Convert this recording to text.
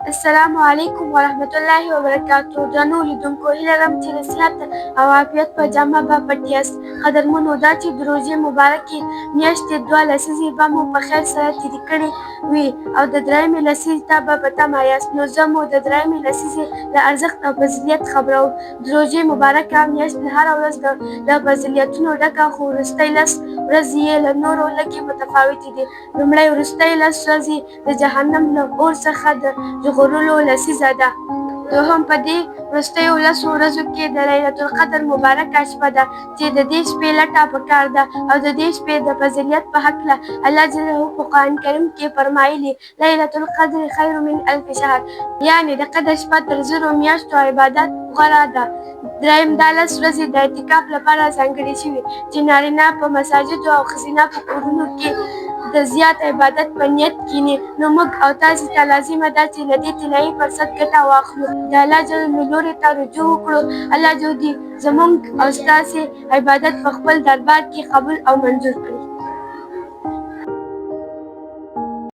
السلام علیکم ورحمت الله وبرکاتو. درنو لیدونکو، هیله لرم چې د صحت او عافیت په جامه به پټ یاست. قدرمنو، دا چې د روژې مبارکې میاشتې 2 لسیزې به مو په خیر سره تېرې کړې وي او د درېیمې لسیزې ته به په تمه یاست، نو زه مو د درېیمې لسیزې له ارزښت او فضیلت خبروم. د روژې مبارکه میاشت هره ورځ له فضیلتونو ډکه، خو وروستۍ لس ورځې یې له نورو لږې متفاوتې دي. لومړۍ وروستۍ لس ورځې د جهنم له اور څخه د ژغورلو لسیزه ده. دوهم، په دې وروستیو لسو ورځو کې د لیلة القدر مبارکه شپه ده چې د دې شپې لټه پکار ده. او د دې شپې د فضیلت په هکله الله جل جلاله په قرآن کریم کې فرمایلي: لیلة القدر خیر من الف شهر، یعنې د قدر شپه تر 1000 میاشتو عبادت غوره ده. دریم، دا لس ورځې د اعتکاف لپاره ځانګړې شوي چې نارینه په مساجدو او ښځینه په کورونو کې د زیات عبادت په نیت کښېني. نو موږ او تاسې ته لازمه ده چې له دې طلایي فرصت ګټه واخلو، د الله جل جلاله لوري ته رجوع وکړو. الله دې زموږ او ستاسې عبادت په خپل دربار کې قبول او منظور کړي.